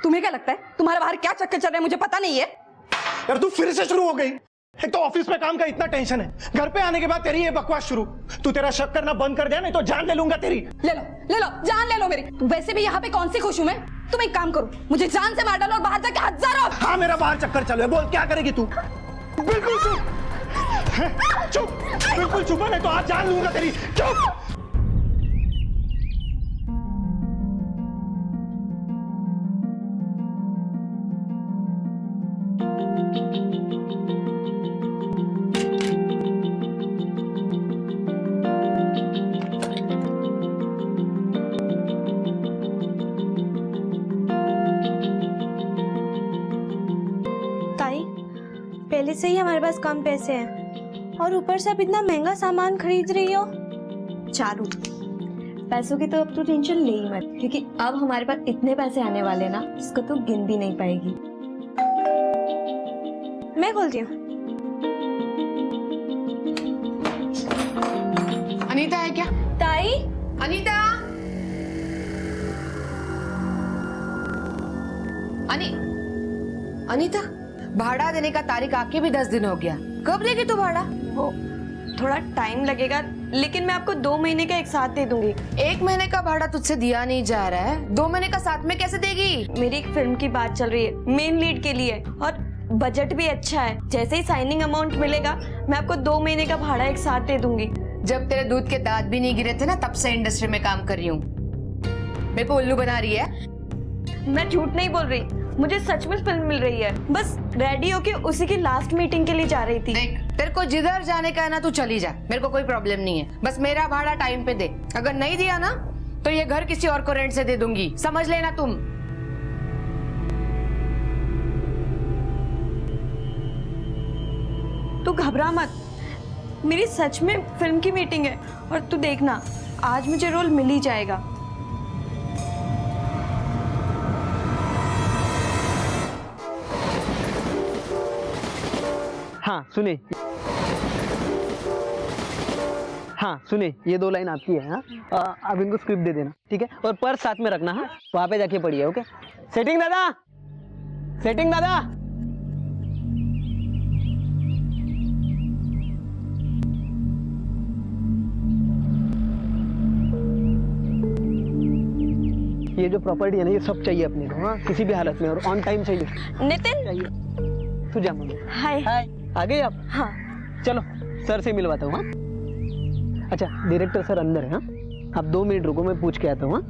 तुम्हें क्या लगता है तुम्हारे बाहर क्या चक्कर चल रहा है मुझे पता नहीं है? यार तू फिर से शुरू हो गई। एक तो ऑफिस में काम का इतना टेंशन है, घर पे आने के बाद तेरी ये बकवास शुरू। तू तेरा शक करना बंद कर दे, नहीं तो जान ले लूंगा तेरी। ले लो जान ले लो मेरी। वैसे भी यहाँ पे कौन सी खुश हूँ मैं? तुम एक काम करो, मुझे जान से मार डालो और बाहर जाके हजारों। हाँ मेरा बाहर चक्कर चल रहा है, बोल क्या करेगी तू? बिल्कुल चुप चुप, बिल्कुल चुप है, नहीं तो आज जान लूंगा तेरी। चुप। ताई, पहले से ही हमारे पास कम पैसे हैं और ऊपर से आप इतना महंगा सामान खरीद रही हो। चारू, पैसों की तो अब तू टेंशन ले ही मत, क्योंकि अब हमारे पास इतने पैसे आने वाले ना, इसको तू गिन भी नहीं पाएगी। मैं खोलती हूँ। अनीता है क्या? ताई, अनीता, अनीता, भाड़ा देने का तारीख आके भी 10 दिन हो गया। कब देगी तू भाड़ा? वो थोड़ा टाइम लगेगा, लेकिन मैं आपको 2 महीने का एक साथ दे दूंगी। 1 महीने का भाड़ा तुझसे दिया नहीं जा रहा है, 2 महीने का साथ में कैसे देगी? मेरी एक फिल्म की बात चल रही है, मेन लीड के लिए, और बजट भी अच्छा है। जैसे ही साइनिंग अमाउंट मिलेगा मैं आपको 2 महीने का भाड़ा एक साथ दे दूंगी। जब तेरे दूध के दांत भी नहीं गिरे थे ना, तब से इंडस्ट्री में काम कर रही हूँ। मेरे को उल्लू बना रही है? मैं झूठ नहीं बोल रही, मुझे सच में फिल्म मिल रही है। बस रेडी होके उसी की लास्ट मीटिंग के लिए जा रही थी। देख, तेरे को जिधर जाने का है ना, तू चली जा, मेरे को कोई प्रॉब्लम नहीं है। बस मेरा भाड़ा टाइम पे दे। अगर नहीं दिया ना तो ये घर किसी और को रेंट से दे दूंगी, समझ लेना तुम। तू घबरा मत, मेरी सच में फिल्म की मीटिंग है, और तू देखना आज मुझे रोल मिल ही जाएगा। हाँ सुने, हाँ सुने, ये 2 लाइन आपकी है। हाँ, आप इनको स्क्रिप्ट दे देना, ठीक है? और पर्स साथ में रखना। हाँ, वहाँ पे जाके पढ़िए। ओके? सेटिंग दादा, सेटिंग दादा। ये जो प्रॉपर्टी है ना, ये सब चाहिए अपने को। हाँ, किसी भी हालत में, और ऑन टाइम चाहिए। नितिन, चाहिए। तू जा मम्मी। हाय। हाय, आ गए आप? हाँ। चलो सर से मिलवाता हूँ। हाँ, अच्छा डायरेक्टर सर अंदर है। हाँ, आप 2 मिनट रुको, मैं पूछ के आता हूँ। हाँ,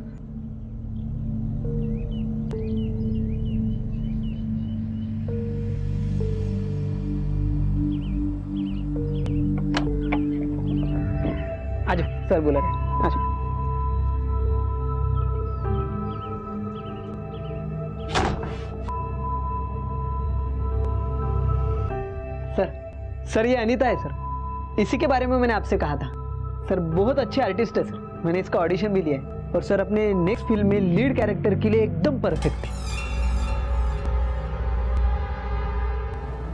आ जाओ, सर बुला रहे हैं, आ जाओ। सर ये अनीता है सर, इसी के बारे में मैंने आपसे कहा था। सर बहुत अच्छे आर्टिस्ट है सर, मैंने इसका ऑडिशन भी लिया है, और सर अपने नेक्स्ट फिल्म में लीड कैरेक्टर के लिए एकदम परफेक्ट है।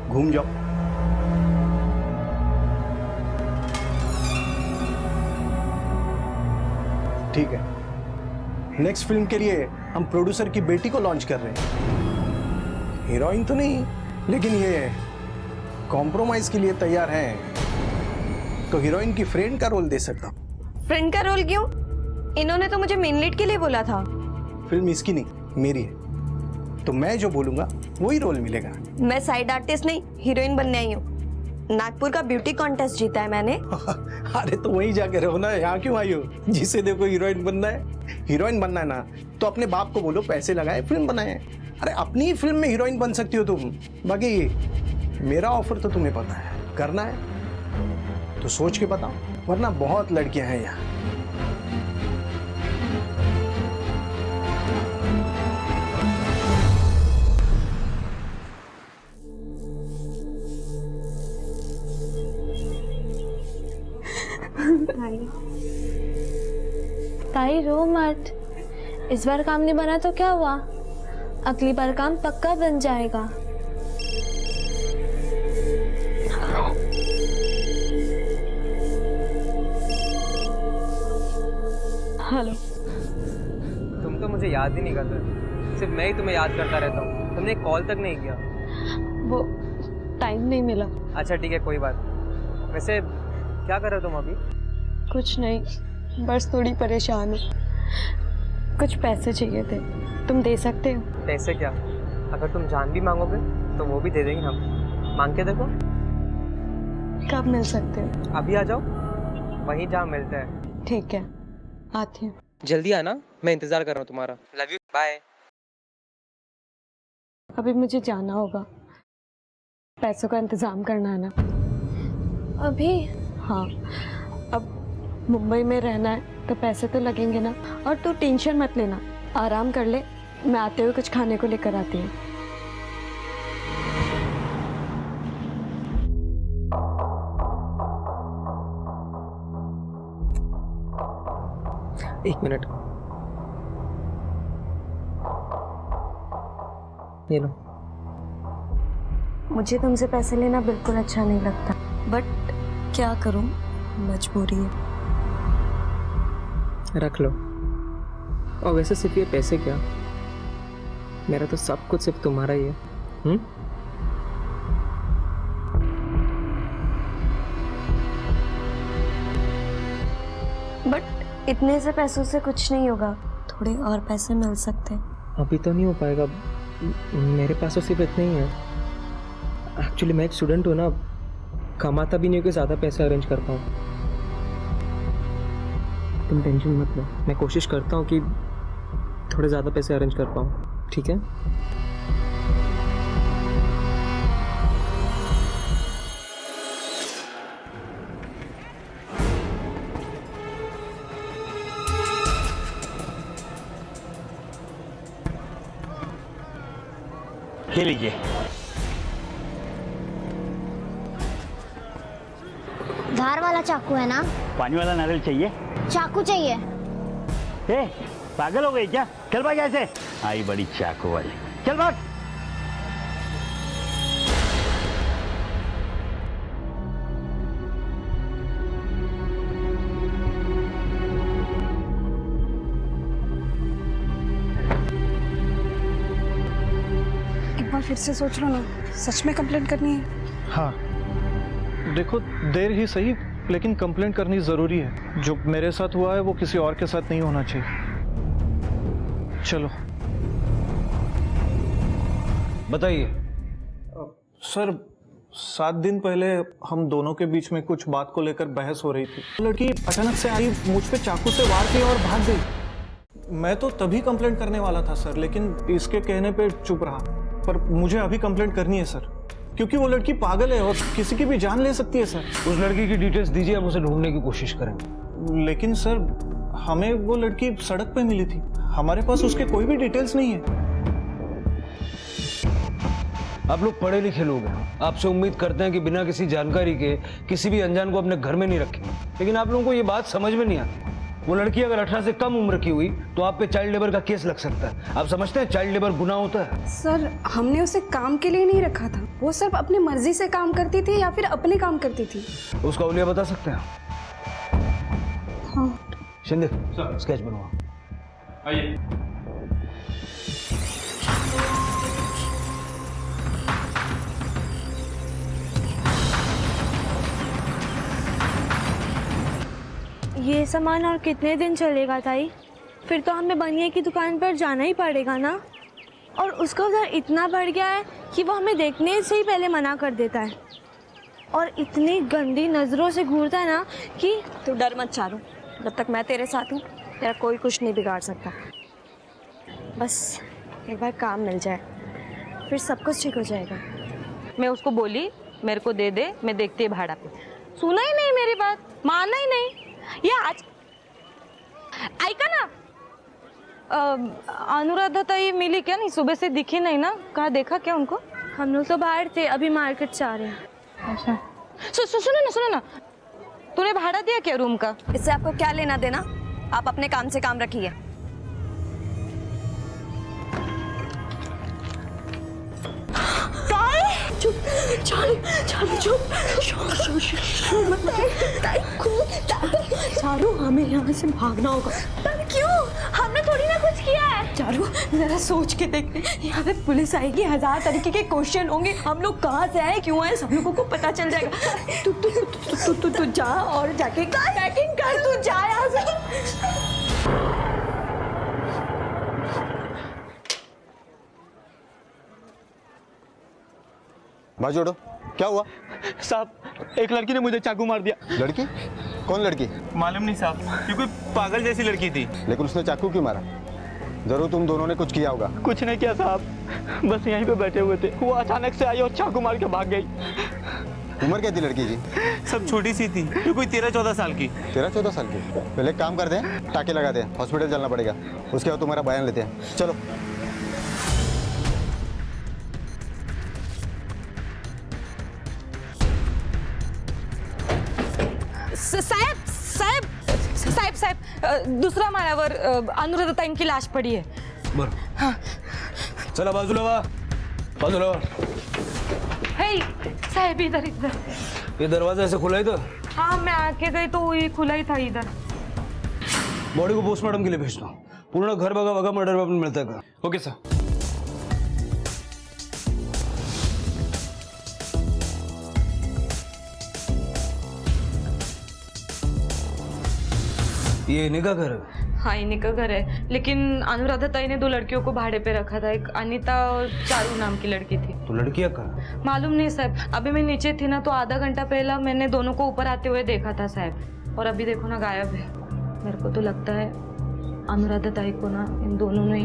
घूम जाओ। ठीक है, नेक्स्ट फिल्म के लिए हम प्रोड्यूसर की बेटी को लॉन्च कर रहे हैं। हीरोइन तो नहीं, लेकिन ये कॉम्प्रोमाइज के लिए तैयार हैं, तो हीरोइन की फ्रेंड का रोल दे सकता हूँ। फ्रेंड का रोल क्यों? इन्होंने तो मुझे मेन लीड के लिए बोला था। फिल्म इसकी नहीं, मेरी है, तो मैं जो बोलूंगा वही रोल मिलेगा। मैं साइड आर्टिस्ट नहीं, हीरोइन बनने आई हूँ। नागपुर का ब्यूटी कॉन्टेस्ट जीता है मैंने। अरे तो वहीं जाके रहो ना, यहाँ क्यों आई हो? जिसे देखो हीरोइन बनना है। हीरोइन बनना है ना, तो अपने बाप को बोलो पैसे लगाए फिल्म बनाए। अरे अपनी ही फिल्म में हीरोइन बन सकती हो तुम। बाकी मेरा ऑफर तो तुम्हें पता है, करना है तो सोच के बताओ, वरना बहुत लड़कियां हैं यहाँ। ताई रो मत, इस बार काम नहीं बना तो क्या हुआ, अगली बार काम पक्का बन जाएगा। हेलो। तुम तो मुझे याद ही नहीं कर रहे। सिर्फ मैं ही तुम्हें याद करता रहता हूँ, तुमने कॉल तक नहीं किया। वो टाइम नहीं मिला। अच्छा ठीक है, कोई बात नहीं। वैसे क्या कर रहे हो तुम अभी? कुछ नहीं, बस थोड़ी परेशान हूँ। कुछ पैसे चाहिए थे, तुम दे सकते हो? पैसे क्या, अगर तुम जान भी मांगोगे तो वो भी दे देंगे हम। मांग के देखो। कब मिल सकते हो? अभी आ जाओ, वहीं जहाँ मिलते हैं। ठीक है, आती हूँ। जल्दी आना, मैं इंतजार कर रहा हूँ तुम्हारा। Love you, bye. अभी मुझे जाना होगा, पैसों का इंतजाम करना है ना। अभी? हाँ, अब मुंबई में रहना है तो पैसे तो लगेंगे ना। और तू टेंशन मत लेना, आराम कर ले, मैं आते हुए कुछ खाने को लेकर आती हूँ। एक मिनट, ये लो। मुझे तुमसे पैसे लेना बिल्कुल अच्छा नहीं लगता, बट क्या करूँ, मजबूरी है। रख लो। और वैसे सिर्फ ये पैसे क्या, मेरा तो सब कुछ सिर्फ तुम्हारा ही है। बट इतने से पैसों से कुछ नहीं होगा, थोड़े और पैसे मिल सकते। अभी तो नहीं हो पाएगा, मेरे पास तो सिर्फ इतने ही है। एक्चुअली मैं एक स्टूडेंट हूँ ना, कमाता भी नहीं हूँ कि ज़्यादा पैसे अरेंज कर पाऊँ। तुम टेंशन मत लो, मैं कोशिश करता हूँ कि थोड़े ज़्यादा पैसे अरेंज कर पाऊँ, ठीक है? ये लीजिए। धार वाला चाकू है ना? पानी वाला नारियल चाहिए? चाकू चाहिए। ए, पागल हो गई क्या? चल भाग ऐसे। आई बड़ी चाकू वाली, चल भाग। एक बार फिर से सोच लो ना, सच में कंप्लेंट करनी है? हाँ देखो, देर ही सही लेकिन कंप्लेंट करनी ज़रूरी है। जो मेरे साथ हुआ है वो किसी और के साथ नहीं होना चाहिए। चलो। बताइए। सर 7 दिन पहले हम दोनों के बीच में कुछ बात को लेकर बहस हो रही थी। लड़की अचानक से आई, मुझ पे चाकू से वार किया और भाग गई। मैं तो तभी कंप्लेंट करने वाला था सर, लेकिन इसके कहने पे चुप रहा। पर मुझे अभी कंप्लेंट करनी है सर, क्योंकि वो लड़की पागल है और किसी की भी जान ले सकती है सर। उस लड़की की डिटेल्स दीजिए, हम उसे ढूंढने की कोशिश करेंगे। लेकिन सर हमें वो लड़की सड़क पे मिली थी, हमारे पास उसके कोई भी डिटेल्स नहीं है। आप लोग पढ़े लिखे लोग हैं, आपसे उम्मीद करते हैं कि बिना किसी जानकारी के किसी भी अनजान को अपने घर में नहीं रखें। लेकिन आप लोगों को ये बात समझ में नहीं आती। वो लड़की अगर 18 से कम उम्र की हुई तो आप पे चाइल्ड लेबर का केस लग सकता है। आप समझते हैं चाइल्ड लेबर गुनाह होता है? सर हमने उसे काम के लिए नहीं रखा था, वो सिर्फ अपनी मर्जी से काम करती थी या फिर अपने काम करती थी। उसका उलिया बता सकते हैं? हाँ। शिंदे, स्केच बनवा। आइए। ये सामान और कितने दिन चलेगा ताई? फिर तो हमें बनिए की दुकान पर जाना ही पड़ेगा ना। और उसका उधर इतना बढ़ गया है कि वो हमें देखने से ही पहले मना कर देता है और इतनी गंदी नज़रों से घूरता है ना कि तू डर मत चारू, जब तक मैं तेरे साथ हूँ तेरा कोई कुछ नहीं बिगाड़ सकता। बस एक बार काम मिल जाए फिर सब कुछ ठीक हो जाएगा। मैं उसको बोली मेरे को दे दे, मैं देखती है भाड़ा पे। सुना ही नहीं मेरी बात, माना ही नहीं। ये आज ऐका ना, अनुराधा ताई मिली क्या? नहीं, सुबह से दिखी नहीं ना, कहाँ देखा क्या उनको? हम लोग तो बाहर थे, अभी मार्केट से आ रहे हैं। अच्छा सुनो ना, तूने भाड़ा दिया क्या रूम का? इससे आपको क्या लेना देना, आप अपने काम से काम रखिए। चारू हमें यहाँ से भागना होगा। क्यों? हमने थोड़ी ना कुछ किया है? चारू जरा सोच के देख, यहाँ पे पुलिस आएगी, 1000 तरीके के क्वेश्चन होंगे, हम लोग कहाँ से आए, क्यों आए, सब लोगों को पता चल जाएगा। तू जा और जाके पैकिंग कर, तू जा यहाँ से। भाई जोड़ो, क्या हुआ? साहब एक लड़की ने मुझे चाकू मार दिया। लड़की? कौन लड़की? मालूम नहीं साहब, ये कोई पागल जैसी लड़की थी। लेकिन उसने चाकू क्यों मारा? जरूर तुम दोनों ने कुछ किया होगा। कुछ नहीं किया साहब, बस यहीं पे बैठे हुए थे, वो अचानक से आई और चाकू मार के भाग गई। उम्र क्या थी लड़की की? सब छोटी सी थी, ये कोई 13-14 साल की। 13-14 साल की? पहले एक काम करते हैं, टाके लगाते हैं, हॉस्पिटल चलना पड़ेगा, उसके बाद तुम्हारा बयान लेते हैं। चलो। साहेब साहेब साहेब साहेब दुसऱ्या माळ्यावर अनुराधाताईंची लाश पडी आहे। बर हाँ। चला बाजूला वा, बाजूला वा। हे साहेब इधर इधर। ये दरवाजा ऐसे खुला ही था? हाँ मैं आके गई तो ये खुला ही था इधर। बॉडी को पोस्टमार्टम के लिए भेजना। पूर्ण घर बगा बगा मर्डर वेपन मिलता है। Okay sir. ये इन्हीं का घर है? हाँ इन्हीं का घर है, लेकिन अनुराधाताई ने 2 लड़कियों को भाड़े पे रखा था, एक अनीता और चारू नाम की लड़की थी। तो लड़कियां कहाँ? मालूम नहीं साहब, अभी मैं नीचे थी ना तो आधा घंटा पहला मैंने दोनों को ऊपर आते हुए देखा था साहब, और अभी देखो ना गायब है। मेरे को तो लगता है अनुराधाताई को ना इन दोनों ने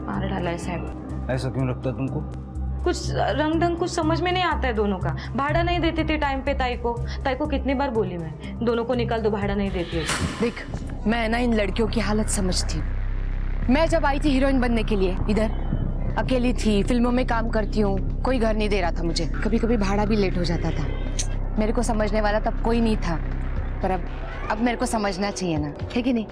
मार डाला है साहब। ऐसा क्यों लगता है तुमको? कुछ रंग ढंग कुछ समझ में नहीं आता है दोनों का। भाड़ा नहीं देती थी टाइम पे ताई को कितनी बार बोली मैं, दोनों को निकाल दो, भाड़ा नहीं देती है। देख मैं ना इन लड़कियों की हालत समझती हूँ। मैं जब आई थी हीरोइन बनने के लिए इधर, अकेली थी, फिल्मों में काम करती हूँ, कोई घर नहीं दे रहा था मुझे, कभी कभी भाड़ा भी लेट हो जाता था। मेरे को समझने वाला तब कोई नहीं था, पर अब मेरे को समझना चाहिए ना, है कि नहीं?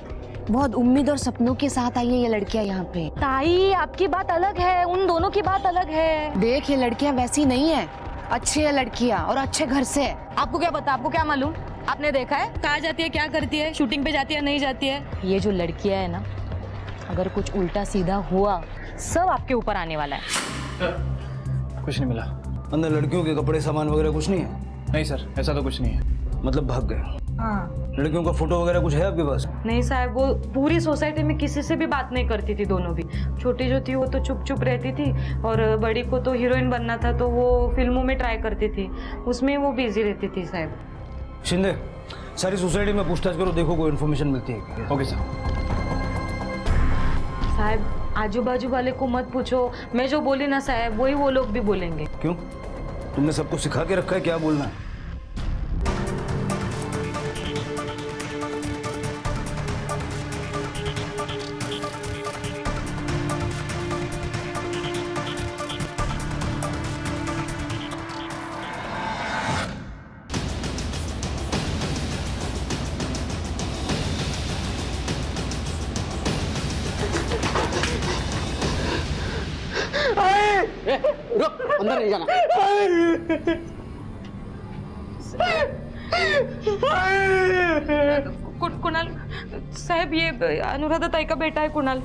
बहुत उम्मीद और सपनों के साथ आई है ये लड़कियां यहाँ पे। ताई आपकी बात अलग है, उन दोनों की बात अलग है। देख ये लड़कियां वैसी नहीं है, अच्छी है लड़कियां और अच्छे घर से। आपको क्या पता, आपको क्या मालूम? आपने देखा है कहाँ जाती है, क्या करती है, शूटिंग पे जाती है नहीं जाती है? ये जो लड़कियां है ना, अगर कुछ उल्टा सीधा हुआ सब आपके ऊपर आने वाला है। कुछ नहीं मिला अंदर? लड़कियों के कपड़े सामान वगैरह कुछ नहीं है? नहीं सर, ऐसा तो कुछ नहीं है। मतलब भाग गए? हाँ। लड़कियों का फोटो वगैरह कुछ है आपके पास? नहीं साहब, वो पूरी सोसाइटी में किसी से भी बात नहीं करती थी, दोनों भी। छोटी जो थी वो तो चुप चुप रहती थी, और बड़ी को तो हीरोइन बनना था तो वो फिल्मों में ट्राई करती थी, उसमें वो बिजी रहती थी साहब। शिंदे सारी सोसाइटी में पूछताछ करो, देखो कोई इन्फॉर्मेशन मिलती है। Okay sir. साहब आजू बाजू वाले को मत पूछो, मैं जो बोली ना साहब वही वो लोग भी बोलेंगे। क्यों? तुमने सबको सिखा के रखा है क्या बोलना है? रुक, अंदर नहीं जाना। कुणाल साहब, ये अनुराधाताई का बेटा है कुणाल।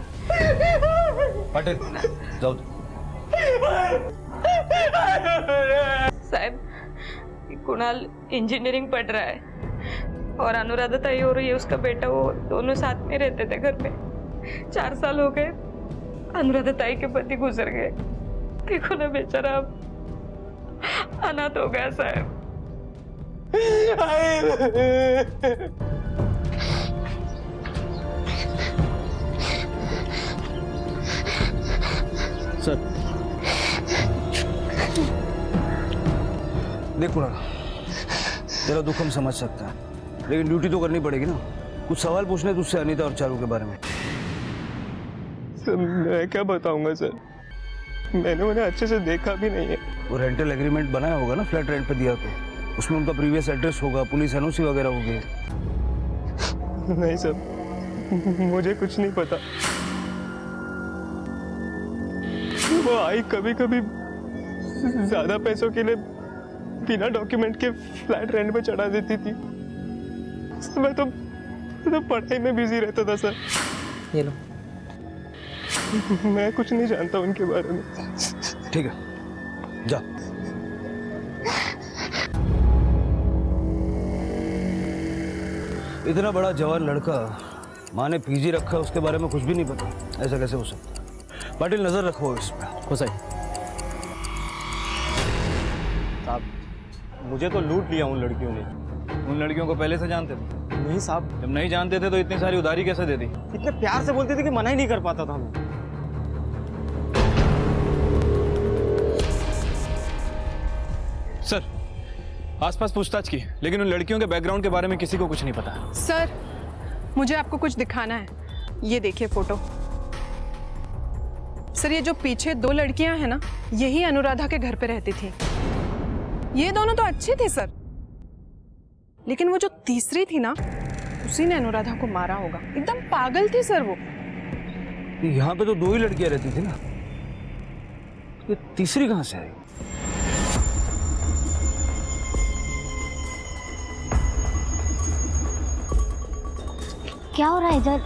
पाटिल जाओ। साहब कुणाल इंजीनियरिंग पढ़ रहा है, और अनुराधाताई और ये उसका बेटा वो दोनों साथ में रहते थे घर पे। 4 साल हो गए, अनुराधाताई के पति गुजर गए। देखो ना बेचारा अब अनाथ हो गया साहब। सर देख कुणाल, तेरा दुख हम समझ सकते हैं, लेकिन ड्यूटी तो करनी पड़ेगी ना। कुछ सवाल पूछने तुझसे अनीता और चारू के बारे में। सर मैं क्या बताऊंगा सर, मैंने उन्हें अच्छे से देखा भी नहीं है। वो रेंटल एग्रीमेंट बनाया होगा ना, फ्लैट रेंट पे दिया तो उसमें उनका प्रीवियस एड्रेस होगा, पुलिस एनओसी वगैरह होगी। नहीं सर, मुझे कुछ नहीं पता। वो आई कभी कभी ज्यादा पैसों के लिए बिना डॉक्यूमेंट के फ्लैट रेंट पे चढ़ा देती थी। मैं तो पढ़ाई में बिजी रहता था सर। ये लो। मैं कुछ नहीं जानता उनके बारे में। ठीक है, जा। इतना बड़ा जवान लड़का, माँ ने पीजी रखा, उसके बारे में कुछ भी नहीं पता, ऐसा कैसे हो सकता है? पाटिल नजर रखो इस पे। हो सही साहब, मुझे तो लूट लिया उन लड़कियों ने। उन लड़कियों को पहले से जानते थे? नहीं साहब। जब नहीं जानते थे तो इतनी सारी उधारी कैसे दे दी? इतने प्यार से बोलते थे कि मना ही नहीं कर पाता था मैं। सर, आसपास पूछताछ की, लेकिन उन लड़कियों के बैकग्राउंड के बारे में किसी को कुछ नहीं पता। सर, मुझे आपको कुछ दिखाना है। ये देखिए फोटो। सर, ये जो पीछे 2 लड़कियां हैं ना, यही अनुराधा के घर पे रहती थी। ये दोनों तो अच्छी थी सर, लेकिन वो जो तीसरी थी ना, उसी ने अनुराधा को मारा होगा। एकदम पागल थी सर वो। यहाँ पे तो 2 ही लड़कियां रहती थी ना, ये तीसरी कहाँ से आई? क्या हो रहा है इधर?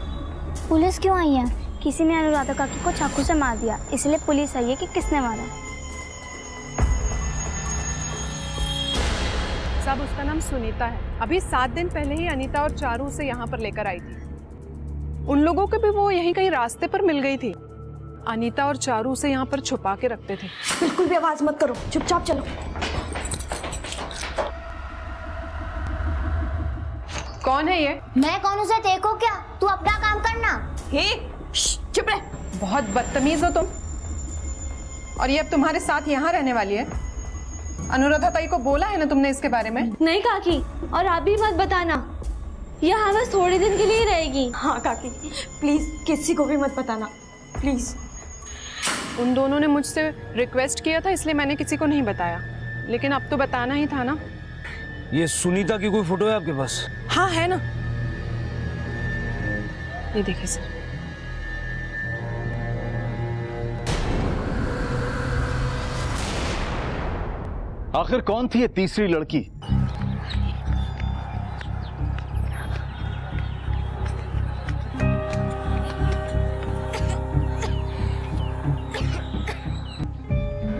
पुलिस क्यों आई है? किसी ने अनुराधा काकी को चाकू से मार दिया, इसलिए पुलिस आई है कि किसने मारा। साहब, उसका नाम सुनीता है। अभी 7 दिन पहले ही अनीता और चारू उसे यहाँ पर लेकर आई थी। उन लोगों को भी वो यहीं कहीं रास्ते पर मिल गई थी। अनीता और चारू उसे यहाँ पर छुपा के रखते थे। बिल्कुल भी आवाज मत करो, चुपचाप चलो। कौन है ये? मैं कौन उसे देखो क्या? तू अपना काम करना। हे, चुप रह। बहुत बदतमीज हो तुम। और ये अब तुम्हारे साथ यहाँ रहने वाली है? अनुराधा ताई को बोला है ना तुमने इसके बारे में? नहीं काकी, और आप भी मत बताना। यहाँ बस थोड़े दिन के लिए ही रहेगी। हाँ काकी, प्लीज किसी को भी मत बताना, प्लीज। उन दोनों ने मुझसे रिक्वेस्ट किया था, इसलिए मैंने किसी को नहीं बताया, लेकिन अब तो बताना ही था ना। ये सुनीता की कोई फोटो है आपके पास? हाँ है ना, ये देखिए सर। आखिर कौन थी ये तीसरी लड़की?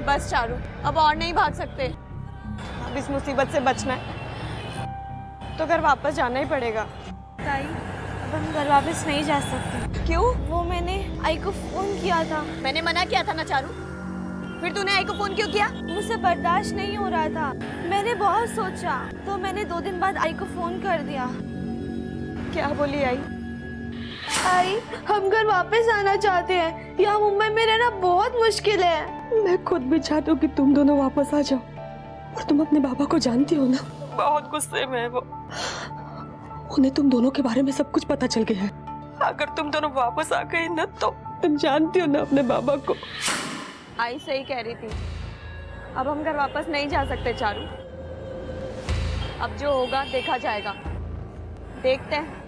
बस चारू, अब और नहीं भाग सकते। अब इस मुसीबत से बचना है तो घर वापस जाना ही पड़ेगा। ताई, अब हम घर वापस नहीं जा सकते। क्यों? वो मैंने आई को फोन किया था। मैंने मना किया था ना चारू, फिर तूने आई को फोन क्यों किया? मुझसे बर्दाश्त नहीं हो रहा था। मैंने बहुत सोचा, तो मैंने 2 दिन बाद आई को फोन कर दिया। क्या बोली आई? आई, हम घर वापस आना चाहते हैं। यहाँ मुंबई में रहना बहुत मुश्किल है। मैं खुद भी चाहती हूँ कि तुम दोनों वापस आ जाओ, और तुम अपने बाबा को जानती हो ना, बहुत गुस्से में है वो। उन्हें तुम दोनों के बारे में सब कुछ पता चल गया है। अगर तुम दोनों वापस आ गए ना, तो तुम जानती हो ना अपने बाबा को। आई सही कह रही थी, अब हम घर वापस नहीं जा सकते चारू। अब जो होगा देखा जाएगा, देखते हैं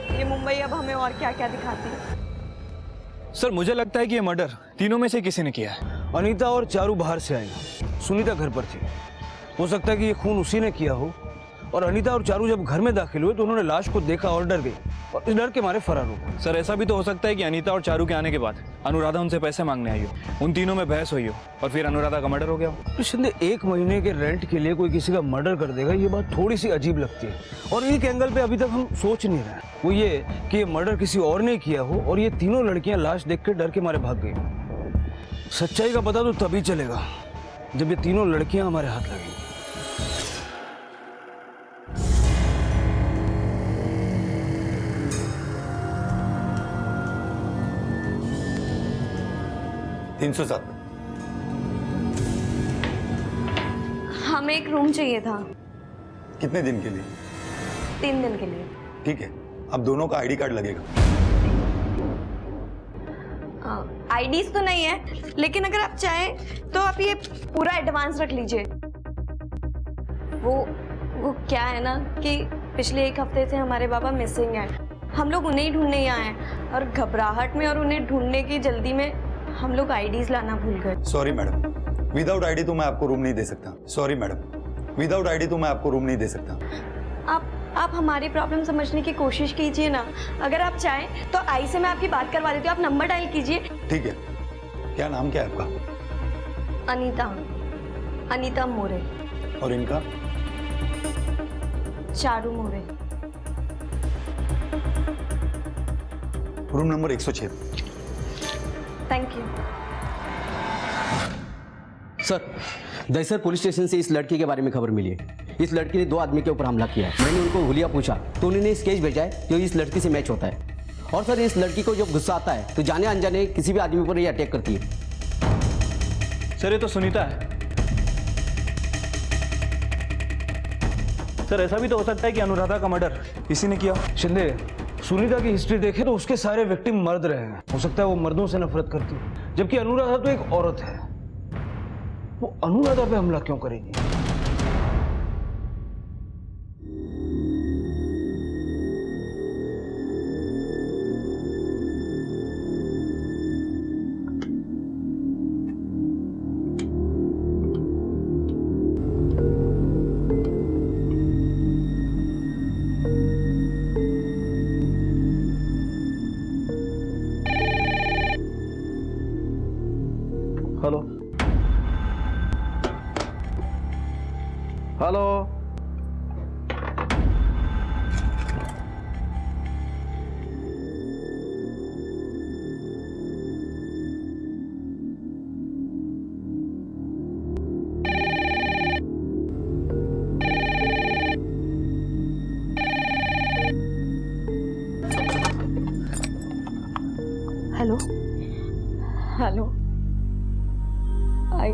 ये मुंबई अब हमें और क्या क्या दिखाती है। सर, मुझे लगता है कि ये मर्डर तीनों में से किसी ने किया है। अनीता और चारू बाहर से आई, सुनीता घर पर थी। हो सकता है कि ये खून उसी ने किया हो, और अनीता और चारू जब घर में दाखिल हुए तो उन्होंने लाश को देखा और डर गई, और इस डर के मारे फरार हो गए। सर, ऐसा भी तो हो सकता है कि अनीता और चारू के आने के बाद अनुराधा उनसे पैसे मांगने आई हो, उन तीनों में बहस हुई हो, और फिर अनुराधा का मर्डर हो गया हो। तो शिंदे, 1 महीने के रेंट के लिए कोई किसी का मर्डर कर देगा, ये बात थोड़ी सी अजीब लगती है। और एक एंगल पे अभी तक हम सोच नहीं रहे, वो ये कि ये मर्डर किसी और ने किया हो, और ये तीनों लड़कियां लाश देख के डर के मारे भाग गई। सच्चाई का पता तो तभी चलेगा जब ये तीनों लड़कियां हमारे हाथ लगेंगी। हमें एक रूम चाहिए था। कितने दिन के लिए? 3 दिन के लिए। ठीक है, अब दोनों का आईडी कार्ड लगेगा। आईडीज तो नहीं है, लेकिन अगर आप चाहें तो आप ये पूरा एडवांस रख लीजिए। वो क्या है ना कि पिछले 1 हफ्ते से हमारे बाबा मिसिंग है। हम लोग उन्हें ही ढूंढने ही आए हैं, और घबराहट में और उन्हें ढूंढने की जल्दी में हम लोग आईडीज लाना भूल गए। सॉरी मैडम, विदाउट आईडी तो मैं आपको रूम नहीं दे सकता। सॉरी मैडम, विदाउट आईडी तो मैं आपको रूम नहीं दे सकता। आप आप हमारी प्रॉब्लम समझने की कोशिश कीजिए ना। अगर आप चाहें तो आई से मैं आपकी बात करवा देती हूँ, आप नंबर डायल कीजिए। ठीक है, क्या नाम क्या है आपका? अनीता मोरे। और इनका? Charu More. Room number 106। Thank you. Sir, Dahisar police station से इस लड़की के बारे में खबर मिली है। इस लड़की ने 2 आदमी के ऊपर हमला किया है। मैंने उनको हुलिया पूछा तो उन्होंने स्केच भेजा है जो इस लड़की से मैच होता है। और सर, इस लड़की को जब गुस्सा आता है तो जाने अनजाने किसी भी आदमी पर ये अटैक करती है। सर ये तो सुनीता है। सर ऐसा भी तो हो सकता है कि अनुराधा का मर्डर इसी ने किया। शिंदे, सुनीता की हिस्ट्री देखे तो उसके सारे विक्टिम मर्द रहे हैं। हो सकता है वो मर्दों से नफरत करती है, जबकि अनुराधा तो एक औरत है। वो अनुराधा पे हमला क्यों करेगी? Hello hello. Hello hello. आई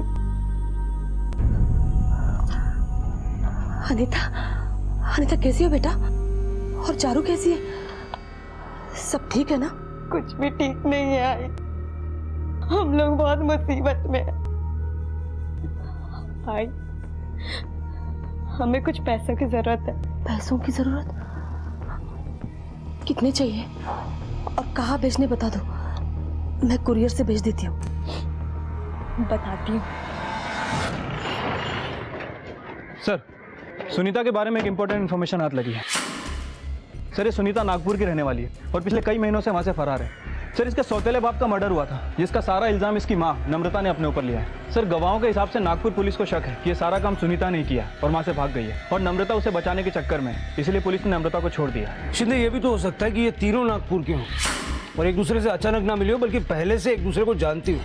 अनीता कैसी हो बेटा? और चारू कैसी है? सब ठीक है ना? कुछ भी ठीक नहीं है आई। हम लोग बहुत मुसीबत में हैं। आई, हमें कुछ पैसों की जरूरत है। पैसों की जरूरत? कितने चाहिए और कहाँ भेजने बता दो, मैं कुरियर से भेज देती हूँ। बताती हूँ। सर, सुनीता के बारे में एक इंपॉर्टेंट इन्फॉर्मेशन हाथ लगी है। सर, ये सुनीता नागपुर की रहने वाली है और पिछले कई महीनों से वहाँ से फरार है। सर, इसके सौतेले बाप का मर्डर हुआ था, जिसका सारा इल्जाम इसकी माँ नम्रता ने अपने ऊपर लिया है। सर, गवाहों के हिसाब से नागपुर पुलिस को शक है कि ये सारा काम सुनीता ने किया और वहाँ से भाग गई है और नम्रता उसे बचाने के चक्कर में, इसलिए पुलिस ने नम्रता को छोड़ दिया। शिंदे, ये भी तो हो सकता है कि ये तीनों नागपुर के हों और एक दूसरे से अचानक ना मिले हो, बल्कि पहले से एक दूसरे को जानती हो।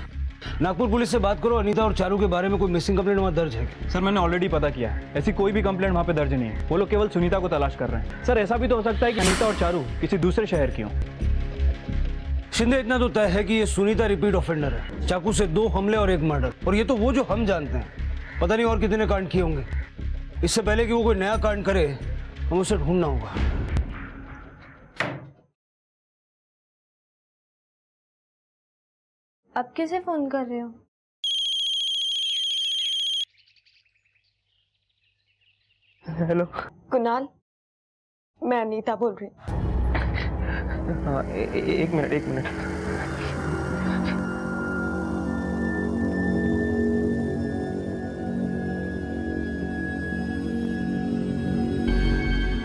नागपुर पुलिस से बात करो, अनीता और चारू के बारे में कोई मिसिंग कंप्लेंट वहाँ दर्ज है? सर, मैंने ऑलरेडी पता किया है, ऐसी कोई भी कंप्लेंट वहाँ पे दर्ज नहीं है। वो लोग केवल सुनीता को तलाश कर रहे हैं। सर, ऐसा भी तो हो सकता है कि अनीता और चारू किसी दूसरे शहर की हों। शिंदे, इतना तो तय है कि ये सुनीता रिपीट ऑफेंडर है। चाकू से 2 हमले और 1 मर्डर, और ये तो वो जो हम जानते हैं। पता नहीं और कितने कांड किए होंगे। इससे पहले कि वो कोई नया कांड करे, हमें उसे ढूंढना होगा। अब किसे फोन कर रहे हो? हेलो कुणाल, मैं अनीता बोल रही हूँ। हाँ, एक मिनट।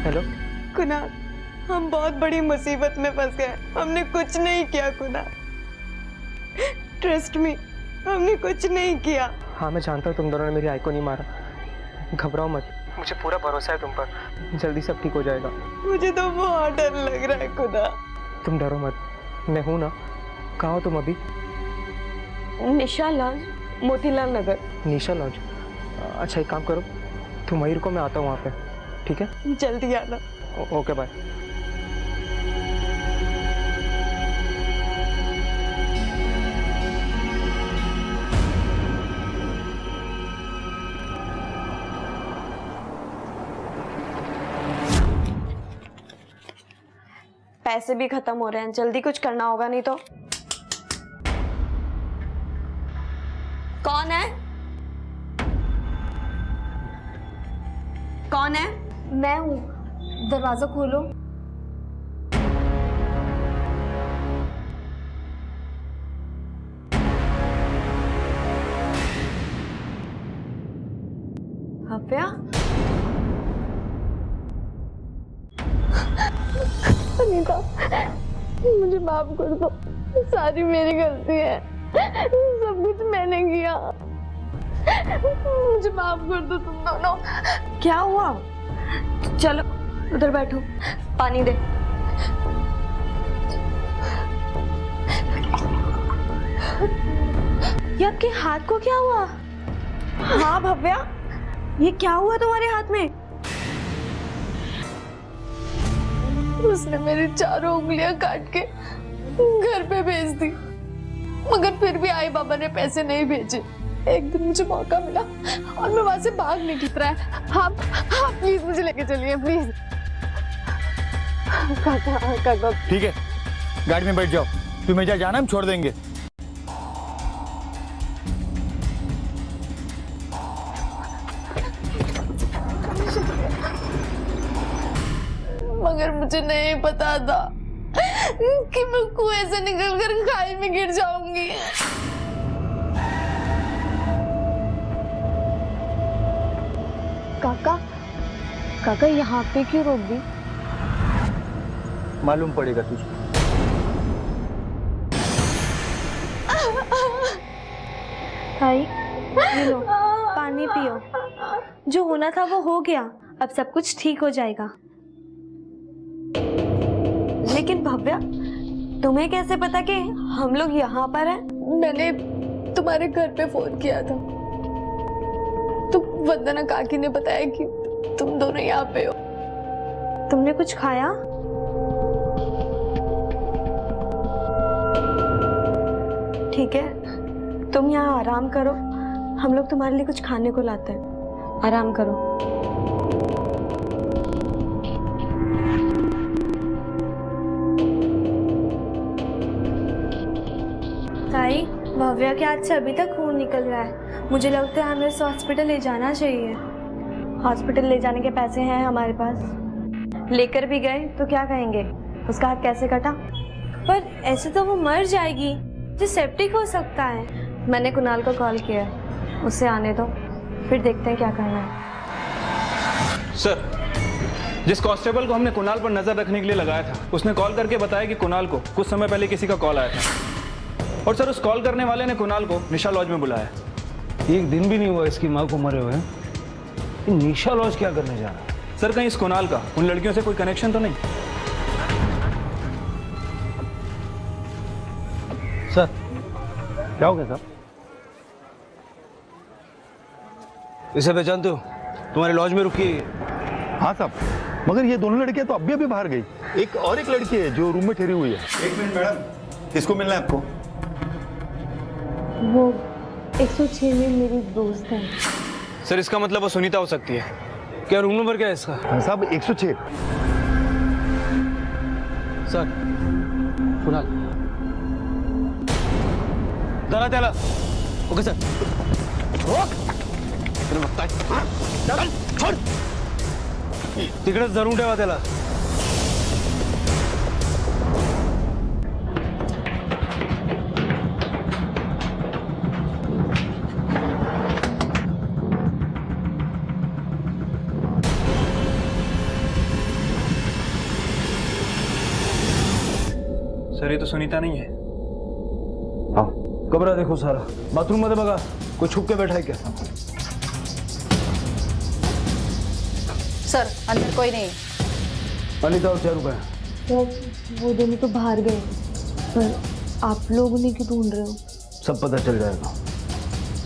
हेलो कुणाल, हम बहुत बड़ी मुसीबत में फंस गए। हमने कुछ नहीं किया कुणाल, ट्रस्ट मी, हमने कुछ नहीं किया। हाँ, मैं जानता हूँ तुम दोनों ने मेरी आई को नहीं मारा। घबराओ मत, मुझे पूरा भरोसा है तुम पर। जल्दी सब ठीक हो जाएगा। मुझे तो बहुत डर लग रहा है खुदा। तुम डरो मत, मैं हूं ना। कहाँ हो तुम अभी? निशा लॉज, मोतीलाल नगर। निशा लॉज? अच्छा, एक काम करो, तुम वहीं रुको, मैं आता हूँ वहाँ पे। ठीक है, जल्दी आना। Okay, bye. पैसे भी खत्म हो रहे हैं, जल्दी कुछ करना होगा, नहीं तो। कौन है? कौन है? मैं हूँ, दरवाजा खोलो। भव्या, सुनीता, मुझे माफ कर दो, सारी मेरी गलती है, सब कुछ मैंने किया, मुझे माफ कर दो तुम दोनों। क्या हुआ? चलो उधर बैठो, पानी दे। ये आपके हाथ को क्या हुआ? हाँ भव्या, ये क्या हुआ तुम्हारे हाथ में? उसने मेरी चारों उंगलियां काट के घर पे भेज दी, मगर फिर भी आई बाबा ने पैसे नहीं भेजे। एक दिन मुझे मौका मिला और मैं वहां से भाग निकल रहा है। आप प्लीज मुझे लेके चलिए प्लीज। काका ठीक है, गाड़ी में बैठ जाओ, तुम्हें जहाँ जाना हम छोड़ देंगे। मगर मुझे नहीं पता था कि मैं कुएं से निकलकर खाई में गिर जाऊंगी। काका यहाँ पे क्यों रोक दी? मालूम पड़ेगा तुझको। भाई ये लो, पानी पियो। जो होना था वो हो गया, अब सब कुछ ठीक हो जाएगा। लेकिन भव्या, तुम्हें कैसे पता कि हम लोग यहाँ पर हैं? मैंने तुम्हारे घर पे फोन किया था, तो वंदना काकी ने बताया कि तुम दोनों यहाँ पे हो। तुमने कुछ खाया? ठीक है, तुम यहाँ आराम करो, हम लोग तुम्हारे लिए कुछ खाने को लाते हैं। आराम करो। ताई, भव्या के हाथ से अभी तक खून निकल रहा है, मुझे लगता है हमें इसे हॉस्पिटल ले जाना चाहिए। हॉस्पिटल ले जाने के पैसे हैं हमारे पास, लेकर भी गए तो क्या कहेंगे, उसका हाथ कैसे कटा? पर ऐसे तो वो मर जाएगी, जो सेप्टिक हो सकता है। मैंने कुणाल को कॉल किया है, उससे आने दो, फिर देखते हैं क्या करना है। सर, जिस कांस्टेबल को हमने कुणाल पर नजर रखने के लिए लगाया था, उसने कॉल करके बताया कि कुणाल को कुछ समय पहले किसी का कॉल आया था, और सर उस कॉल करने वाले ने कुणाल को निशा लॉज में बुलाया। एक दिन भी नहीं हुआ इसकी माँ को मरे हुए। ये निशा लॉज क्या करने जा रहा है? सर, कहीं इस कुणाल का उन लड़कियों से कोई कनेक्शन तो नहीं? सर क्या हो गया सर? इसे पहचानते हो? तुम्हारे लॉज में रुकी है। हाँ साहब, मगर ये दोनों लड़कियां तो अभी बाहर गई। एक लड़की है जो रूम में ठहरी हुई है। एक मिनट मैडम, किसको मिलना है आपको? वो 106 में मेरी दोस्त है। सर, इसका मतलब वो सुनीता हो सकती है। क्या रूम नंबर क्या है इसका? साहब 106। सर, कुणाल चला चला। Okay sir. तिकडेच धरून ठेवा त्याला। सर, ये तो सुनीता नहीं है। हाँ, कमरा देखो सारा, बाथरूम मध्ये बघा, कोई छुप के बैठा है क्या? सर, अंदर कोई नहीं। अनिता और चारू का है। वो दोनों तो बाहर गए, पर आप लोग उन्हें क्यों ढूंढ रहे हो? सब पता चल जाएगा,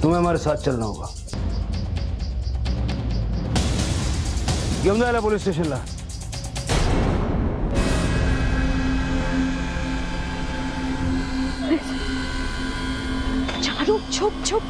तुम्हें हमारे साथ चलना होगा। घेऊन जायला पोलीस स्टेशनला। चारू, छुप छुप।